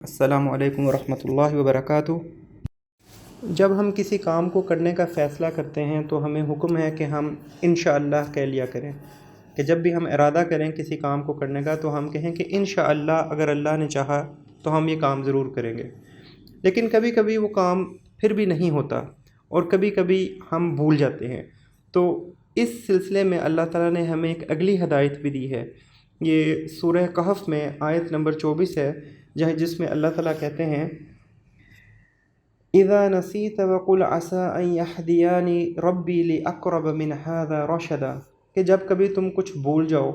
السلام علیکم ورحمۃ اللہ وبرکاتہ۔ جب ہم کسی کام کو کرنے کا فیصلہ کرتے ہیں تو ہمیں حکم ہے کہ ہم انشاءاللہ کہہ لیا کریں، کہ جب بھی ہم ارادہ کریں کسی کام کو کرنے کا تو ہم کہیں کہ انشاءاللہ اگر اللہ نے چاہا تو ہم یہ کام ضرور کریں گے۔ لیکن کبھی کبھی وہ کام پھر بھی نہیں ہوتا اور کبھی کبھی ہم بھول جاتے ہیں، تو اس سلسلے میں اللہ تعالیٰ نے ہمیں ایک اگلی ہدایت بھی دی ہے۔ یہ سورہ کہف میں آیت نمبر 24 ہے، جس میں اللہ تعالیٰ کہتے ہیں اذا نسیت وقل عسى ان يهدياني ربي لاقرب من هذا رشدا، کہ جب کبھی تم کچھ بھول جاؤ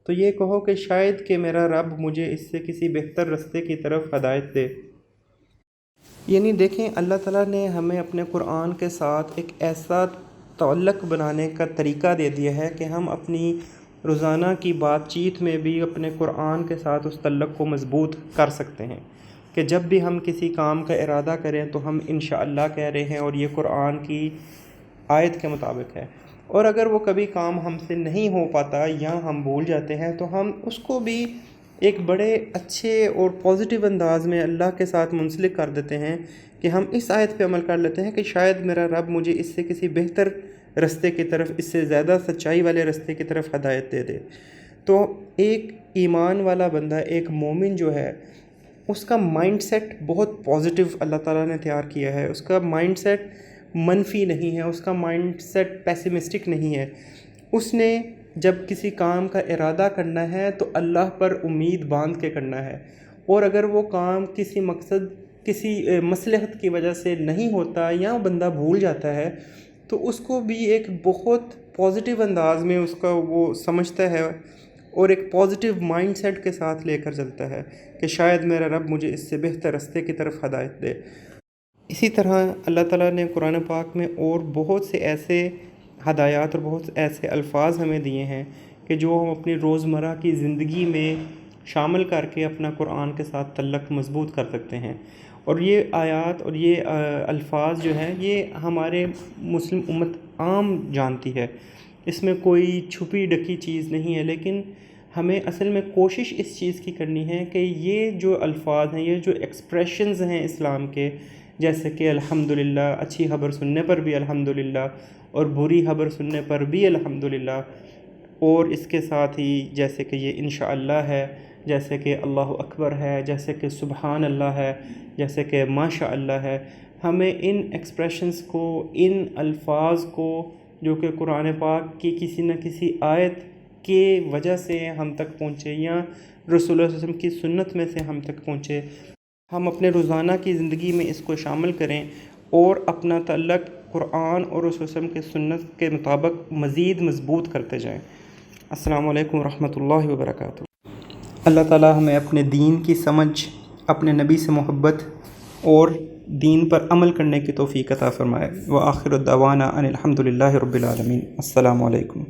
تو یہ کہو کہ شاید کہ میرا رب مجھے اس سے کسی بہتر رستے کی طرف ہدایت دے۔ یعنی دیکھیں، اللہ تعالیٰ نے ہمیں اپنے قرآن کے ساتھ ایک ایسا تعلق بنانے کا طریقہ دے دیا ہے کہ ہم اپنی روزانہ کی بات چیت میں بھی اپنے قرآن کے ساتھ اس تعلق کو مضبوط کر سکتے ہیں، کہ جب بھی ہم کسی کام کا ارادہ کریں تو ہم انشاءاللہ کہہ رہے ہیں اور یہ قرآن کی آیت کے مطابق ہے۔ اور اگر وہ کبھی کام ہم سے نہیں ہو پاتا یا ہم بھول جاتے ہیں تو ہم اس کو بھی ایک بڑے اچھے اور پازیٹیو انداز میں اللہ کے ساتھ منسلک کر دیتے ہیں کہ ہم اس آیت پہ عمل کر لیتے ہیں کہ شاید میرا رب مجھے اس سے کسی بہتر رستے کی طرف، اس سے زیادہ سچائی والے رستے کی طرف ہدایت دے دے۔ تو ایک ایمان والا بندہ، ایک مومن جو ہے، اس کا مائنڈ سیٹ بہت پازیٹیو اللہ تعالیٰ نے تیار کیا ہے۔ اس کا مائنڈ سیٹ منفی نہیں ہے، اس کا مائنڈ سیٹ پیسمسٹک نہیں ہے۔ اس نے جب کسی کام کا ارادہ کرنا ہے تو اللہ پر امید باندھ کے کرنا ہے، اور اگر وہ کام کسی مقصد، کسی مصلحت کی وجہ سے نہیں ہوتا یا بندہ بھول جاتا ہے تو اس کو بھی ایک بہت پازیٹیو انداز میں اس کا وہ سمجھتا ہے اور ایک پازیٹیو مائنڈ سیٹ کے ساتھ لے کر چلتا ہے کہ شاید میرا رب مجھے اس سے بہتر رستے کی طرف ہدایت دے۔ اسی طرح اللہ تعالیٰ نے قرآن پاک میں اور بہت سے ایسے ہدایات اور بہت ایسے الفاظ ہمیں دیے ہیں کہ جو ہم اپنی روزمرہ کی زندگی میں شامل کر کے اپنا قرآن کے ساتھ تعلق مضبوط کر سکتے ہیں۔ اور یہ آیات اور یہ الفاظ جو ہیں یہ ہمارے مسلم امت عام جانتی ہے، اس میں کوئی چھپی ڈکی چیز نہیں ہے، لیکن ہمیں اصل میں کوشش اس چیز کی کرنی ہے کہ یہ جو الفاظ ہیں، یہ جو ایکسپریشنز ہیں اسلام کے، جیسے کہ الحمدللہ، اچھی خبر سننے پر بھی الحمدللہ اور بری خبر سننے پر بھی الحمدللہ، اور اس کے ساتھ ہی جیسے کہ یہ انشاءاللہ ہے، جیسے کہ اللہ اکبر ہے، جیسے کہ سبحان اللہ ہے، جیسے کہ ماشاء اللہ ہے، ہمیں ان ایکسپریشنز کو، ان الفاظ کو جو کہ قرآن پاک کی کسی نہ کسی آیت کی وجہ سے ہم تک پہنچے یا رسول اللہ صلی اللہ علیہ وسلم کی سنت میں سے ہم تک پہنچے، ہم اپنے روزانہ کی زندگی میں اس کو شامل کریں اور اپنا تعلق قرآن اور رسول صلی اللہ علیہ وسلم کی سنت کے مطابق مزید مضبوط کرتے جائیں۔ السلام علیکم ورحمۃ اللہ وبرکاتہ۔ اللہ تعالیٰ ہمیں اپنے دین کی سمجھ، اپنے نبی سے محبت اور دین پر عمل کرنے کی توفیق عطا فرمائے۔ وآخر الدعوانا ان الحمد للہ رب العالمین۔ السلام علیکم۔